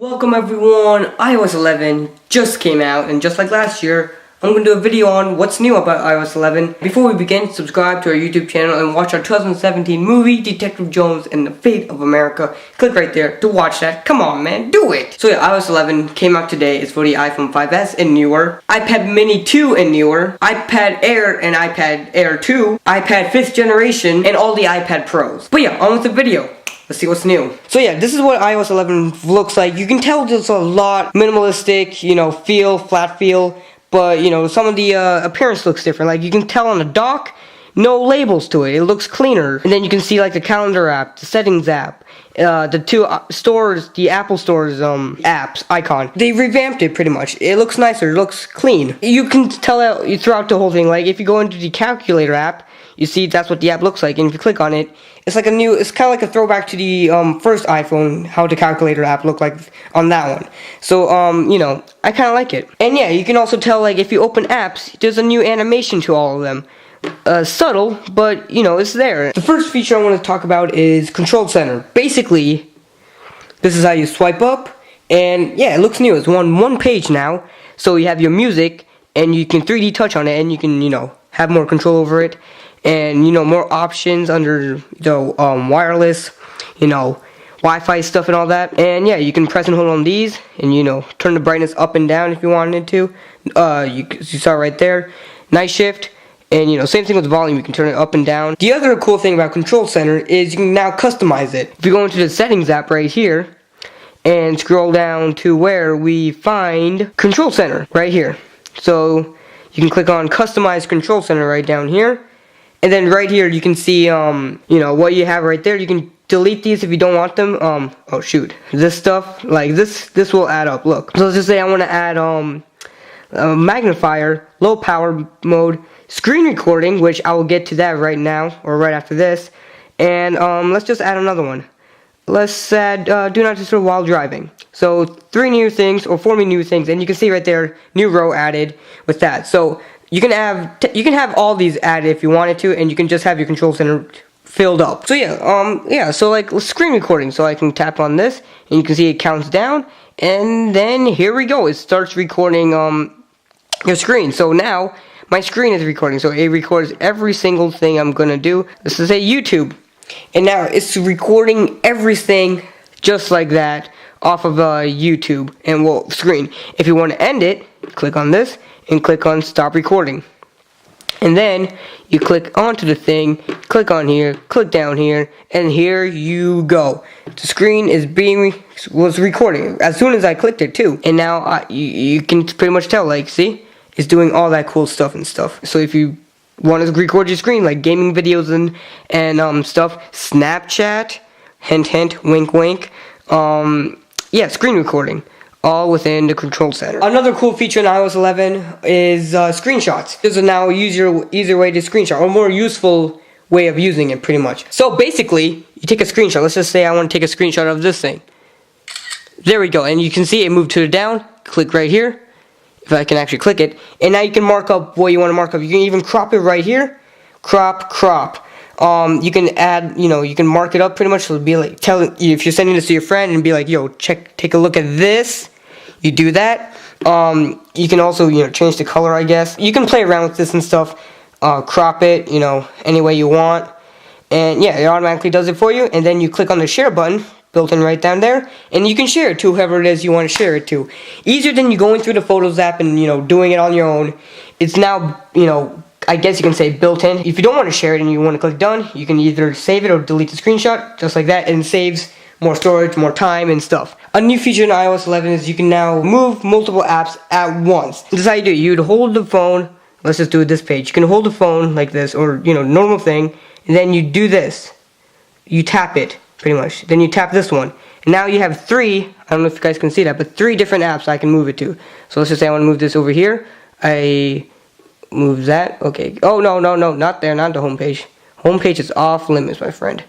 Welcome everyone, iOS 11 just came out, and just like last year, I'm going to do a video on what's new about iOS 11. Before we begin, subscribe to our YouTube channel and watch our 2017 movie, Detective Jones and the Fate of America. Click right there to watch that. Come on man, do it! So yeah, iOS 11 came out today. It's for the iPhone 5s and newer, iPad Mini 2 and newer, iPad Air and iPad Air 2, iPad 5th generation, and all the iPad Pros. But yeah, on with the video. Let's see what's new. So yeah, this is what iOS 11 looks like. You can tell there's a lot minimalistic, flat feel, but some of the appearance looks different. Like you can tell on the dock, no labels to it. It looks cleaner. And then you can see like the calendar app, the settings app, the two stores, the Apple Store's apps icon. They revamped it pretty much. It looks nicer. It looks clean. You can tell that throughout the whole thing. Like if you go into the calculator app, you see that's what the app looks like, and if you click on it, it's like it's kind of like a throwback to the first iPhone, how the calculator app looked like on that one. So, I kind of like it. And yeah, you can also tell, like, if you open apps, there's a new animation to all of them. Subtle, but, it's there. The first feature I want to talk about is Control Center. Basically, this is how you swipe up, and yeah, it looks new. It's one page now, so you have your music, and you can 3D touch on it, and you can, have more control over it. And more options under the wireless, Wi-Fi stuff and all that. And yeah, you can press and hold on these, and turn the brightness up and down if you wanted to. You saw right there, night shift, and same thing with the volume. You can turn it up and down. The other cool thing about Control Center is you can now customize it. If you go into the settings app right here and scroll down to where we find Control Center right here, so you can click on Customize Control Center right down here. And then right here you can see what you have right there. You can delete these if you don't want them. Oh shoot. This stuff, like this will add up. Look. So let's just say I want to add a magnifier, low power mode, screen recording, which I will get to that right now or right after this. And let's just add another one. Let's add do not disturb while driving. So 4 new things, and you can see right there, new row added with that. So you can have all these added if you wanted to, and you can just have your Control Center filled up. So yeah, so like screen recording. So I can tap on this, and you can see it counts down, and then here we go. It starts recording your screen. So now my screen is recording. So it records every single thing I'm gonna do. This is a YouTube, and now it's recording everything just like that off of YouTube and screen. If you want to end it, click on this and click on stop recording, and then you click onto the thing, click on here, click down here, and here you go. The screen was recording as soon as I clicked it too, and now you can pretty much tell, like, see, it's doing all that cool stuff and stuff. So if you want to record your screen, like gaming videos and stuff, Snapchat, hint hint, wink wink, yeah, screen recording, all within the Control Center. Another cool feature in iOS 11 is screenshots. There's a now easier way to screenshot, or more useful way of using it, pretty much. So basically, you take a screenshot. Let's just say I want to take a screenshot of this thing. There we go, and you can see it moved to the down. Click right here, if I can actually click it, and now you can mark up what you want to mark up. You can even crop it right here. Crop. You can add, you can mark it up pretty much. So it'll be like, if you're sending this to your friend and be like, yo, take a look at this. You do that. You can also, change the color, I guess. You can play around with this and stuff. Crop it, any way you want. And yeah, it automatically does it for you. And then you click on the share button, built in right down there, and you can share it to whoever it is you want to share it to. Easier than you going through the Photos app and, doing it on your own. It's now, I guess you can say built in. If you don't want to share it and you want to click done, you can either save it or delete the screenshot, just like that, and it saves more storage, more time, and stuff. A new feature in iOS 11 is you can now move multiple apps at once. This is how you do it. You'd hold the phone. Let's just do it this page. You can hold the phone like this, or normal thing, and then you do this. You tap it, pretty much. Then you tap this one. And now you have 3, I don't know if you guys can see that, but 3 different apps I can move it to. So let's just say I want to move this over here. I move that. Okay. Oh, no, not there, not the home page. Home page is off limits, my friend.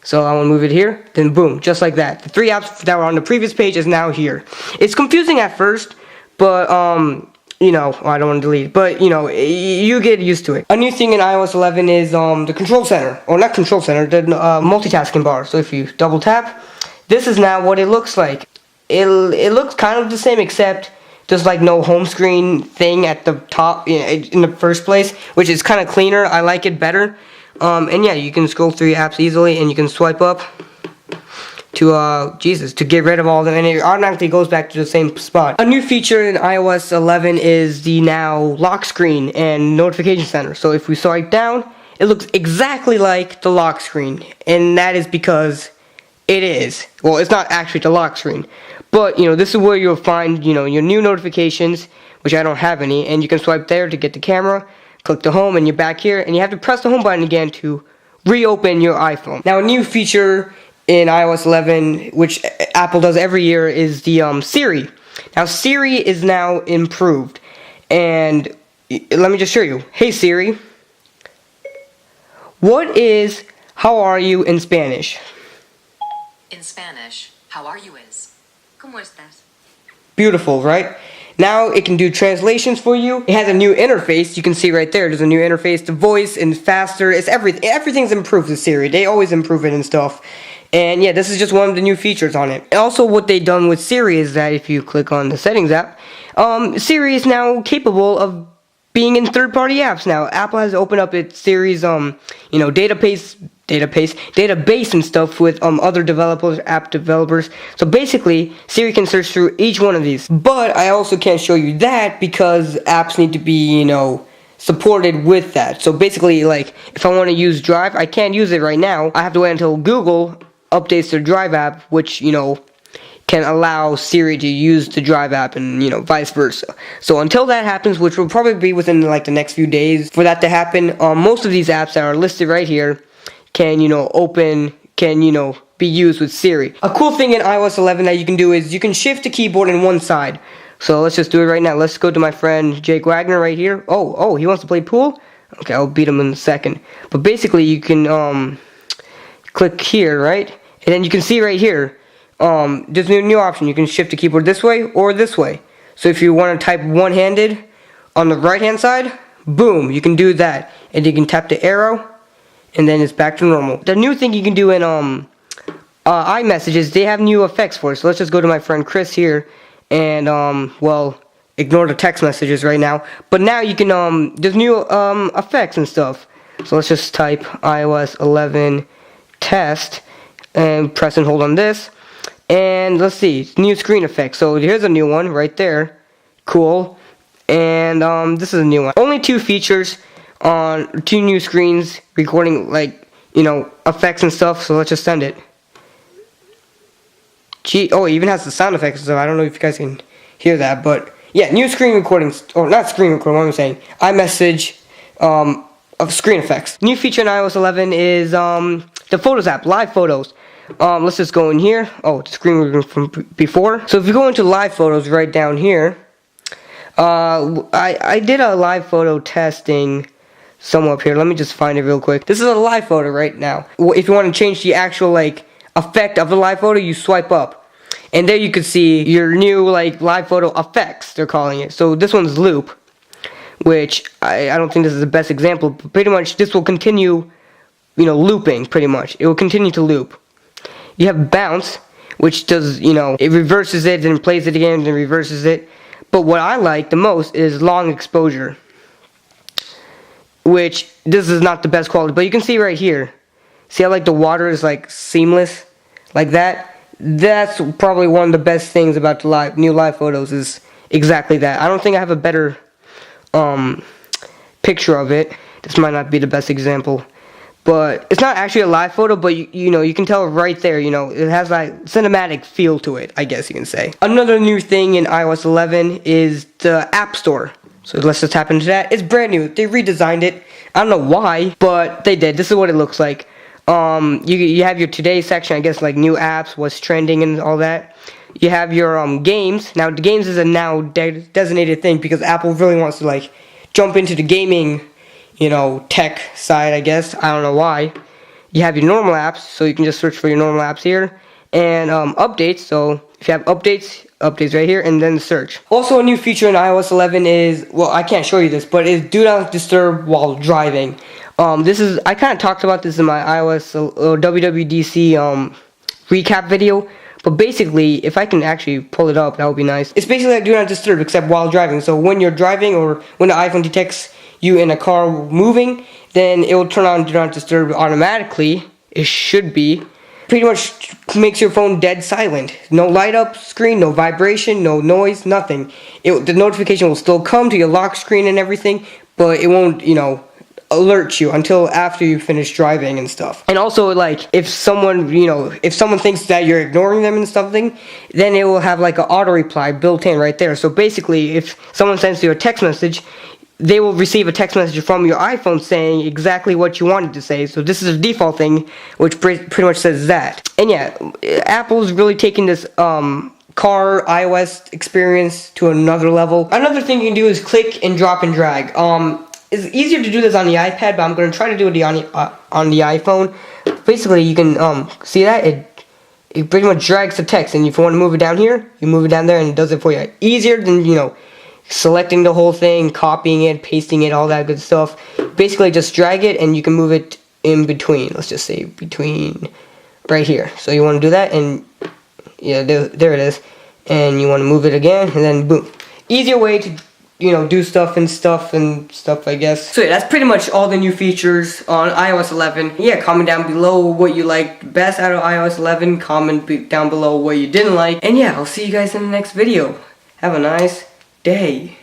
So I want to move it here, then boom, just like that. The 3 apps that were on the previous page is now here. It's confusing at first, but I don't want to delete it, but you get used to it. A new thing in iOS 11 is the Control Center, or not Control Center, the multitasking bar. So if you double tap, this is now what it looks like. it looks kind of the same, except there's like no home screen thing at the top in the first place, which is kind of cleaner. I like it better. And yeah, you can scroll through your apps easily, and you can swipe up to get rid of all of them, and it automatically goes back to the same spot. A new feature in iOS 11 is the now lock screen and notification center. So if we swipe down, it looks exactly like the lock screen, and that is because it is. Well, it's not actually the lock screen, but this is where you'll find your new notifications, which I don't have any, and you can swipe there to get the camera, click the home, and you're back here, and you have to press the home button again to reopen your iPhone. Now, a new feature in iOS 11, which Apple does every year, is the Siri. Now, Siri is now improved, and let me just show you. Hey Siri, what is "how are you" in Spanish? In Spanish, how are you is ¿Cómo estás? Beautiful, right? Now it can do translations for you. It has a new interface. You can see right there. There's a new interface. The voice and faster. It's everything. Everything's improved with Siri. They always improve it and stuff. And yeah, this is just one of the new features on it. And also, what they've done with Siri is that if you click on the settings app, Siri is now capable of being in third-party apps now. Apple has opened up its Siri's database and stuff with other developers, app developers. So basically, Siri can search through each one of these. But I also can't show you that because apps need to be, supported with that. So basically, like, if I want to use Drive, I can't use it right now. I have to wait until Google updates their Drive app, which, can allow Siri to use the Drive app, and vice versa. So until that happens, which will probably be within like the next few days for that to happen, most of these apps that are listed right here can be used with Siri. A cool thing in iOS 11 that you can do is you can shift the keyboard in one side. So let's just do it right now. Let's go to my friend Jake Wagner right here. Oh, he wants to play pool? Okay, I'll beat him in a second. But basically you can click here, right? And then you can see right here, there's a new option. You can shift the keyboard this way or this way. So if you want to type one-handed on the right-hand side, boom, you can do that. And you can tap the arrow, and then it's back to normal. The new thing you can do in iMessages, they have new effects for it. So let's just go to my friend Chris here, and ignore the text messages right now. But now you can there's new effects and stuff. So let's just type iOS 11 test and press and hold on this. And let's see, new screen effects. So here's a new one right there. Cool. And this is a new one. Only 2 features on 2 new screens recording, like, effects and stuff. So let's just send it. Gee, oh, it even has the sound effects, so I don't know if you guys can hear that, but yeah, new screen recordings, or not screen recording, what am I saying? iMessage of screen effects. New feature in iOS 11 is the Photos app, live photos. Let's just go in here. Oh, the screen recording from before. So if you go into live photos right down here, I did a live photo testing somewhere up here. Let me just find it real quick. This is a live photo right now. If you want to change the actual effect of the live photo, you swipe up, and there you can see your new live photo effects, they're calling it. So this one's loop, which I don't think this is the best example, but pretty much this will continue looping. Pretty much it will continue to loop. You have bounce, which does it reverses it and plays it again and reverses it. But what I like the most is long exposure, which this is not the best quality, but you can see right here. See how the water is seamless like that? That's probably one of the best things about the new live photos, is exactly that. I don't think I have a better picture of it. This might not be the best example, but it's not actually a live photo, but you can tell right there, it has cinematic feel to it, I guess you can say. Another new thing in iOS 11 is the App Store. So let's just tap into that. It's brand new. They redesigned it. I don't know why, but they did. This is what it looks like. You have your today section, I guess, new apps, what's trending and all that. You have your games. Now the games is a now designated thing because Apple really wants to jump into the gaming tech side, I guess. I don't know why. You have your normal apps, so you can just search for your normal apps here, and updates. So if you have updates right here, and then search. Also, a new feature in iOS 11 is, well, I can't show you this, but is do not disturb while driving. I kind of talked about this in my iOS WWDC recap video, But basically, if I can actually pull it up, that would be nice. It's basically like do not disturb except while driving. So when you're driving or when the iPhone detects you in a car moving, then it will turn on do not disturb automatically. It should be. Pretty much makes your phone dead silent. No light up screen, no vibration, no noise, nothing. The notification will still come to your lock screen and everything, but it won't, alert you until after you finish driving and stuff. And also, like, if someone thinks that you're ignoring them and something, then it will have like an auto reply built in right there. So basically, if someone sends you a text message, they will receive a text message from your iPhone saying exactly what you wanted to say. So this is a default thing, which pretty much says that. And yeah, Apple's really taking this car iOS experience to another level. Another thing you can do is click and drop and drag. It's easier to do this on the iPad, but I'm going to try to do it on the iPhone. Basically, you can see that it pretty much drags the text, and if you want to move it down here, you move it down there, and it does it for you. Easier than selecting the whole thing, copying it, pasting it, all that good stuff. Basically, just drag it, and you can move it in between. Let's just say between right here. So you want to do that, and yeah, there it is. And you want to move it again, and then boom. Easier way to do stuff, I guess. So yeah, that's pretty much all the new features on iOS 11. Yeah, comment down below what you liked best out of iOS 11. Comment down below what you didn't like. And yeah, I'll see you guys in the next video. Have a nice day.